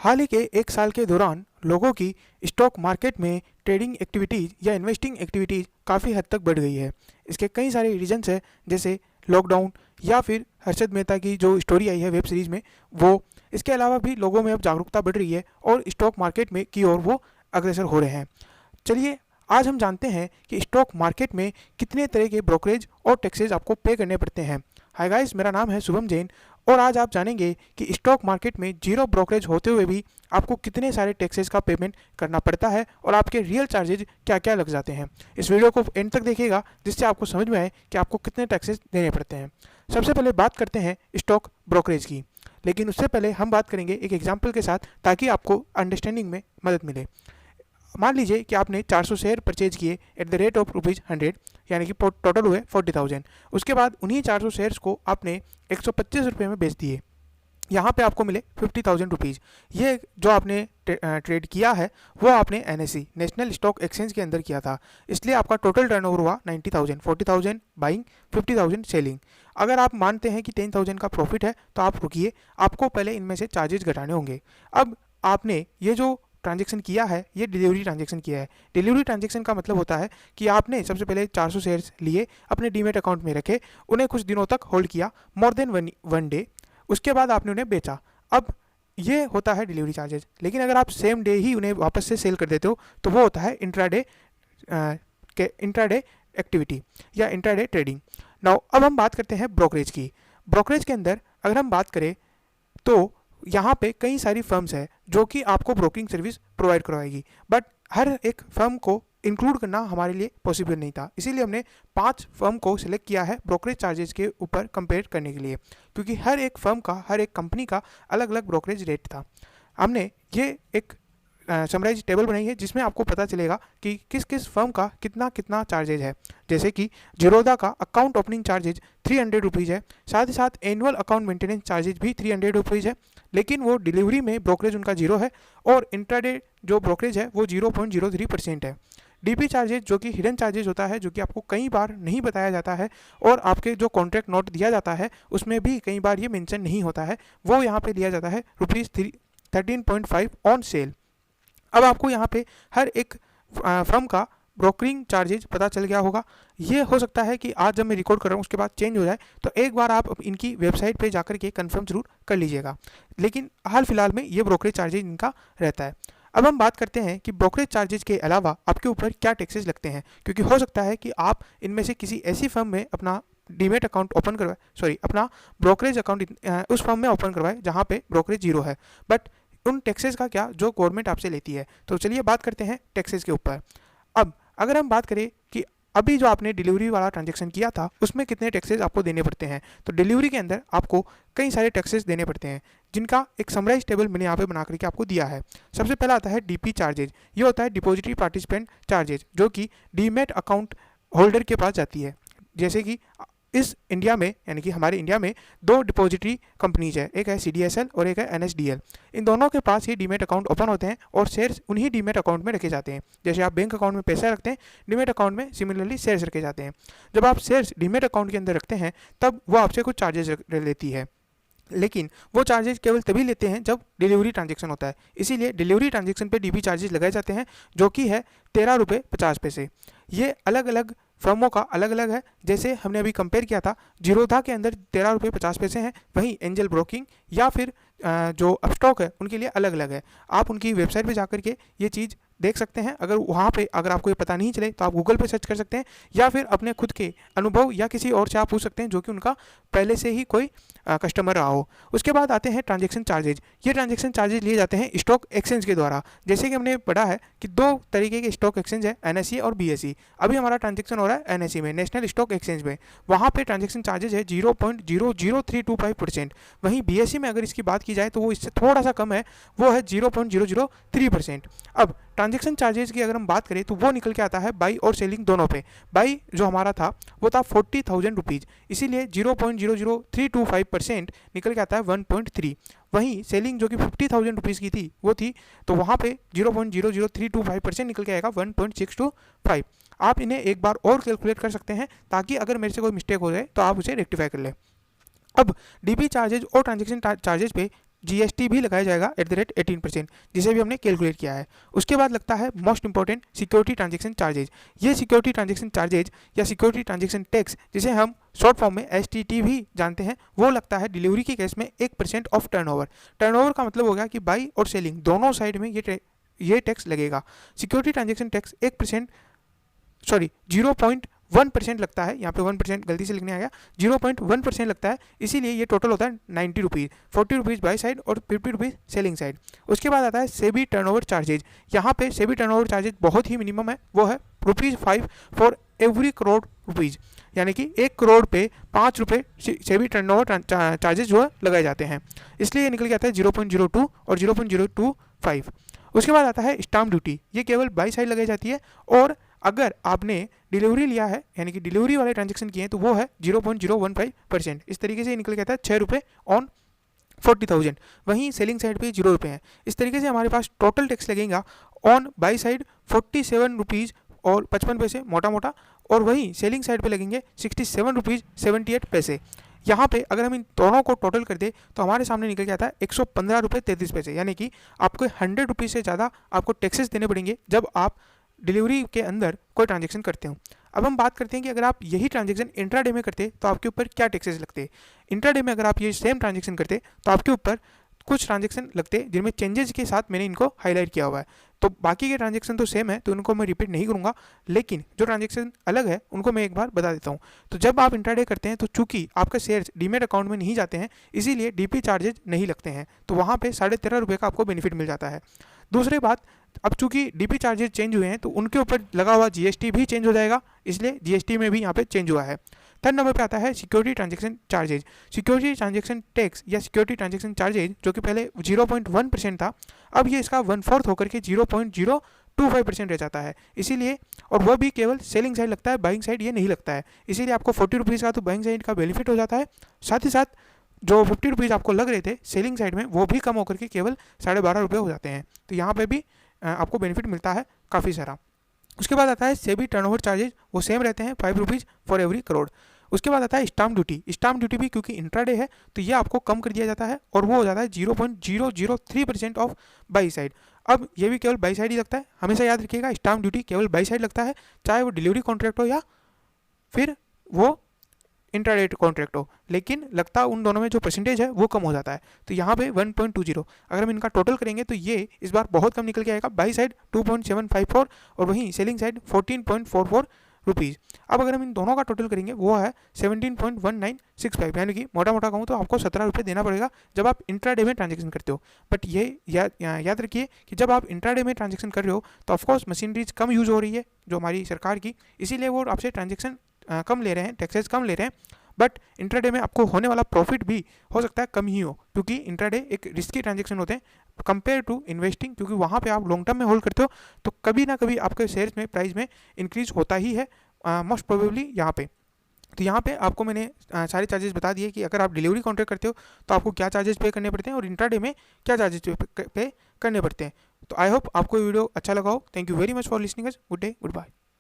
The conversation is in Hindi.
हाल ही के एक साल के दौरान लोगों की स्टॉक मार्केट में ट्रेडिंग एक्टिविटीज़ या इन्वेस्टिंग एक्टिविटीज़ काफ़ी हद तक बढ़ गई है। इसके कई सारे रीजंस हैं, जैसे लॉकडाउन या फिर हर्षद मेहता की जो स्टोरी आई है वेब सीरीज़ में वो। इसके अलावा भी लोगों में अब जागरूकता बढ़ रही है और स्टॉक मार्केट में की ओर वो अग्रसर हो रहे हैं। चलिए आज हम जानते हैं कि स्टॉक मार्केट में कितने तरह के ब्रोकरेज और टैक्सेस आपको पे करने पड़ते हैं। हाय गाइस, मेरा नाम है शुभम जैन और आज आप जानेंगे कि स्टॉक मार्केट में जीरो ब्रोकरेज होते हुए भी आपको कितने सारे टैक्सेस का पेमेंट करना पड़ता है और आपके रियल चार्जेज क्या क्या लग जाते हैं। इस वीडियो को एंड तक देखिएगा जिससे आपको समझ में आए कि आपको कितने टैक्सेस देने पड़ते हैं। सबसे पहले बात करते हैं स्टॉक ब्रोकरेज की, लेकिन उससे पहले हम बात करेंगे एक एग्जाम्पल के साथ ताकि आपको अंडरस्टैंडिंग में मदद मिले। मान लीजिए कि आपने 400 शेयर परचेज किए एट द रेट ऑफ ₹100, यानी कि टोटल हुए 40,000। उसके बाद उन्हीं 400 शेयर्स को आपने 125 रुपये में बेच दिए। यहाँ पे आपको मिले ₹50,000। ये जो आपने ट्रेड किया है वो आपने NSE नेशनल स्टॉक एक्सचेंज के अंदर किया था, इसलिए आपका टोटल टर्नओवर हुआ 90,000। 40,000 बाइंग, 50,000 सेलिंग। अगर आप मानते हैं कि 10,000 का प्रॉफिट है तो आप रुकिए, आपको पहले इनमें से चार्जेस घटाने होंगे। अब आपने ये जो ट्रांजैक्शन किया है ये डिलीवरी ट्रांजैक्शन किया है। डिलीवरी ट्रांजैक्शन का मतलब होता है कि आपने सबसे पहले 400 शेयर्स लिए, अपने डीमेट अकाउंट में रखे, उन्हें कुछ दिनों तक होल्ड किया, मोर देन वन डे। उसके बाद आपने उन्हें बेचा। अब ये होता है डिलीवरी चार्जेस। लेकिन अगर आप सेम डे ही उन्हें वापस से सेल कर देते हो तो वो होता है इंट्राडे एक्टिविटी या इंट्राडे ट्रेडिंग। नाउ अब हम बात करते हैं ब्रोकरेज की। ब्रोकरेज के अंदर अगर हम बात करें तो यहाँ पे कई सारी फर्म्स है जो कि आपको ब्रोकिंग सर्विस प्रोवाइड करवाएगी, बट हर एक फर्म को इंक्लूड करना हमारे लिए पॉसिबल नहीं था। इसीलिए हमने 5 फर्म को सिलेक्ट किया है ब्रोकरेज चार्जेस के ऊपर कंपेयर करने के लिए, क्योंकि हर एक फर्म का, हर एक कंपनी का अलग अलग ब्रोकरेज रेट था। हमने ये एक समराइज टेबल बनाई है जिसमें आपको पता चलेगा कि किस किस फर्म का कितना कितना चार्जेज है। जैसे कि जीरोधा का अकाउंट ओपनिंग चार्जेज ₹300 है, साथ ही साथ एनुअल अकाउंट मेंटेनेंस चार्जेज भी ₹300 है, लेकिन वो डिलीवरी में ब्रोकरेज उनका जीरो है और इंट्राडे जो ब्रोकरेज है वो 0.03% है। डीपी चार्जेज जो कि हिडन चार्जेज होता है, जो कि आपको कई बार नहीं बताया जाता है और आपके जो कॉन्ट्रैक्ट नोट दिया जाता है उसमें भी कई बार ये मेंशन नहीं होता है, वो यहाँ पे लिया जाता है ₹13.5 ऑन सेल। अब आपको यहाँ पे हर एक फर्म का ब्रोकरिंग चार्जेज पता चल गया होगा। ये हो सकता है कि आज जब मैं रिकॉर्ड कर रहा हूँ उसके बाद चेंज हो जाए, तो एक बार आप इनकी वेबसाइट पे जाकर के कंफर्म जरूर कर लीजिएगा, लेकिन हाल फिलहाल में ये ब्रोकरेज चार्जेज इनका रहता है। अब हम बात करते हैं कि ब्रोकरेज चार्जेज के अलावा आपके ऊपर क्या टैक्सेस लगते हैं, क्योंकि हो सकता है कि आप इनमें से किसी ऐसी फर्म में अपना डीमेट अकाउंट ओपन करवाए, अपना ब्रोकरेज अकाउंट उस फर्म में ओपन करवाए जहाँ पे ब्रोकरेज जीरो है, बट उन टैक्सेस का क्या जो गवर्नमेंट आपसे लेती है। तो चलिए बात करते हैं टैक्सेस के ऊपर। अब अगर हम बात करें कि अभी जो आपने डिलीवरी वाला ट्रांजैक्शन किया था उसमें कितने टैक्सेस आपको देने पड़ते हैं, तो डिलीवरी के अंदर आपको कई सारे टैक्सेस देने पड़ते हैं, जिनका एक समराइज टेबल मैंने यहाँ पे बना करके आपको दिया है। सबसे पहला आता है डीपी चार्जेज। ये होता है डिपॉजिटरी पार्टिसिपेंट चार्जेज, जो कि डीमेट अकाउंट होल्डर के पास जाती है। जैसे कि इस इंडिया में, यानी कि हमारे इंडिया में 2 डिपॉजिटरी कंपनीज है, एक है CDSL और एक है NSDL। इन दोनों के पास ही डीमेट अकाउंट ओपन होते हैं और शेयर्स उन्हीं डीमेट अकाउंट में रखे जाते हैं। जैसे आप बैंक अकाउंट में पैसा रखते हैं, डीमेट अकाउंट में सिमिलरली शेयर्स रखे जाते हैं। जब आप शेयर्स डीमेट अकाउंट के अंदर रखते हैं तब वो आपसे कुछ चार्जेस लेती है, लेकिन वो चार्जेस केवल तभी लेते हैं जब डिलीवरी ट्रांजैक्शन होता है। इसीलिए डिलीवरी ट्रांजैक्शन पे डीपी चार्जेस लगाए जाते हैं, जो कि है ₹13.50। ये अलग अलग फर्मों का अलग अलग है। जैसे हमने अभी कंपेयर किया था, जीरोधा के अंदर ₹13.50 हैं, वहीं एंजल ब्रोकिंग या फिर जो अपस्टॉक है उनके लिए अलग अलग है। आप उनकी वेबसाइट पे जाकर के ये चीज़ देख सकते हैं। अगर वहाँ पे अगर आपको ये पता नहीं चले तो आप गूगल पे सर्च कर सकते हैं या फिर अपने खुद के अनुभव या किसी और से आप पूछ सकते हैं जो कि उनका पहले से ही कोई कस्टमर रहा हो। उसके बाद आते हैं ट्रांजैक्शन चार्जेज। ये ट्रांजैक्शन चार्जेज लिए जाते हैं स्टॉक एक्सचेंज के द्वारा। जैसे कि हमने पढ़ा है कि 2 तरीके के स्टॉक एक्सचेंज है, NSE और BSE। अभी हमारा ट्रांजैक्शन हो रहा है NSE में, नेशनल स्टॉक एक्सचेंज में। वहाँ पे ट्रांजैक्शन चार्जेज है 0.00325%। वहीं BSE में अगर इसकी बात की जाए तो वो इससे थोड़ा सा कम है, वो है 0.003%। अब ट्रांजैक्शन चार्जेस की अगर हम बात करें तो वो निकल के आता है बाई और सेलिंग दोनों पे। बाई जो हमारा था वो था ₹40,000, इसीलिए 0.00325% निकल के आता है 1.3। वहीं सेलिंग जो कि ₹50,000 की थी वो थी, तो वहाँ पे 0.00325% निकल के आएगा 1.625। आप इन्हें एक बार और कैलकुलेट कर सकते हैं ताकि अगर मेरे से कोई मिस्टेक हो जाए तो आप उसे रेक्टिफाई कर लें। अब डीपी चार्जेज और ट्रांजैक्शन चार्जेज पे जीएसटी भी लगाया जाएगा @18%, जिसे भी हमने कैलकुलेट किया है। उसके बाद लगता है most important security transaction charges. ये सिक्योरिटी ट्रांजेक्शन चार्जेज या सिक्योरिटी ट्रांजेक्शन टैक्स, जिसे हम शॉर्ट फॉर्म में STT भी जानते हैं, वो लगता है डिलीवरी के केस में 1% ऑफ टर्नओवर। टर्नओवर का मतलब हो गया कि बाई और सेलिंग दोनों साइड में ये टैक्स लगेगा। सिक्योरिटी ट्रांजेक्शन टैक्स 0.1% लगता है। यहाँ पे 1% गलती से लिखने आ गया, 0.1% लगता है। इसीलिए ये टोटल होता है 90 रुपीज़, 40 रुपीज़ बाई साइड और 50 रुपीज़ सेलिंग साइड। उसके बाद आता है सेबी टर्नओवर चार्जेज। यहाँ पे सेबी टर्नओवर चार्जेज बहुत ही मिनिमम है, वो है ₹5 फॉर एवरी करोड़ रुपीज़, यानी कि 1 करोड़ पे 5 रुपये सेबी टर्नओवर चार्जेज जो है लगाए जाते हैं। इसलिए ये निकल के आता है 0.02 और 0.025। उसके बाद आता है स्टाम्प ड्यूटी। ये केवल बाई साइड लगाई जाती है, और अगर आपने डिलीवरी लिया है यानी कि डिलीवरी वाले ट्रांजेक्शन किए हैं तो वो है 0.015%। इस तरीके से निकल के आता है 6 रुपये ऑन 40,000। वहीं सेलिंग साइड पे 0 रुपये हैं। इस तरीके से हमारे पास टोटल टैक्स लगेगा ऑन बाई साइड 47 रुपीज़ और 55 पैसे मोटा मोटा, और वहीं सेलिंग साइड पे लगेंगे 67 रुपीज़ 78 पैसे। यहाँ पे अगर हम इन दोनों को टोटल कर दे तो हमारे सामने निकल के आता है 115 रुपये 33 पैसे, यानी कि आपको 100 रुपीज़ से ज़्यादा आपको टैक्सेस देने पड़ेंगे जब आप डिलीवरी के अंदर कोई ट्रांजेक्शन करते हो। अब हम बात करते हैं कि अगर आप यही ट्रांजेक्शन इंट्राडे में करते तो आपके ऊपर क्या टैक्सेस लगते। इंट्राडे में अगर आप ये सेम ट्रांजेक्शन करते तो आपके ऊपर कुछ ट्रांजेक्शन लगते जिनमें चेंजेस के साथ मैंने इनको हाईलाइट किया हुआ है। तो बाकी के ट्रांजेक्शन तो सेम है, तो उनको मैं रिपीट नहीं करूँगा, लेकिन जो ट्रांजेक्शन अलग है उनको मैं एक बार बता देता हूँ। तो जब आप इंट्राडे करते हैं तो चूंकि आपका शेयर्स डीमेट अकाउंट में नहीं जाते हैं, इसीलिए डीपी चार्जेज नहीं लगते हैं, तो वहाँ पे 13.5 रुपये का आपको बेनिफिट मिल जाता है। दूसरी बात, अब चूंकि डीपी चार्जेज चेंज हुए हैं तो उनके ऊपर लगा हुआ जीएसटी भी चेंज हो जाएगा, इसलिए जीएसटी में भी यहाँ पे चेंज हुआ है। थर्ड नंबर पे आता है security transaction charges. Security transaction tax या सिक्योरिटी ट्रांजेक्शन चार्जेज जो कि पहले 0.1% था, अब ये इसका 1/4 होकर के 0.025% रह जाता है। इसीलिए, और वह भी केवल सेलिंग साइड लगता है, बाइंग साइड ये नहीं लगता है। इसीलिए आपको 40 रुपीज़ का तो बाइंग साइड का बेनिफिट हो जाता है, साथ ही साथ जो 50 रुपीज़ आपको लग रहे थे सेलिंग साइड में वो भी कम होकर के केवल 12.5 रुपये हो जाते हैं। तो यहाँ पे भी आपको बेनिफिट मिलता है काफ़ी सारा। उसके बाद आता है सेबी टर्नओवर चार्जेज, वो सेम रहते हैं 5 रुपीज़ फॉर एवरी करोड़। उसके बाद आता है स्टाम्प ड्यूटी। स्टाम्प ड्यूटी भी क्योंकि इंट्राडे है तो ये आपको कम कर दिया जाता है, और वो हो जाता है 0.003% ऑफ बाई साइड। अब ये भी केवल बाई साइड ही लगता है, हमेशा याद रखिएगा स्टाम्प ड्यूटी केवल बाई साइड लगता है, चाहे वो डिलीवरी कॉन्ट्रैक्ट हो या फिर वो इंट्राडे कॉन्ट्रैक्ट हो, लेकिन लगता उन दोनों में जो परसेंटेज है वो कम हो जाता है। तो यहाँ पे 1.20, अगर हम इनका टोटल करेंगे तो ये इस बार बहुत कम निकल के आएगा। बाई साइड 2.754 और वहीं सेलिंग साइड 14.44 रुपीज़। अब अगर हम इन दोनों का टोटल करेंगे वो है 17.1965, यानी कि मोटा मोटा कहूँ तो आपको 17 रुपये देना पड़ेगा जब आप इंट्राडे में ट्रांजेक्शन करते हो। बट ये याद रखिए कि जब आप इंट्राडे में ट्रांजेक्शन कर रहे हो तो ऑफकोर्स मशीनरीज कम यूज़ हो रही है जो हमारी सरकार की, इसीलिए वो आपसे ट्रांजेक्शन कम ले रहे हैं, टैक्सेस कम ले रहे हैं। बट इंट्राडे में आपको होने वाला प्रॉफिट भी हो सकता है कम ही हो, क्योंकि इंट्राडे एक रिस्की ट्रांजेक्शन होते हैं कंपेयर टू इन्वेस्टिंग, क्योंकि वहाँ पे आप लॉन्ग टर्म में होल्ड करते हो तो कभी ना कभी आपके शेयर्स में प्राइस में इंक्रीज होता ही है, मोस्ट प्रोबेबली यहाँ पे। तो यहाँ पे आपको मैंने सारे चार्जेस बता दिए कि अगर आप डिलीवरी कॉन्ट्रैक्ट करते हो तो आपको क्या चार्जेस पे करने पड़ते हैं और इंट्राडे में क्या चार्जेस पे करने पड़ते हैं। तो आई होप आपको ये वीडियो अच्छा लगा हो। Thank you very much for listening us. Good day, good bye.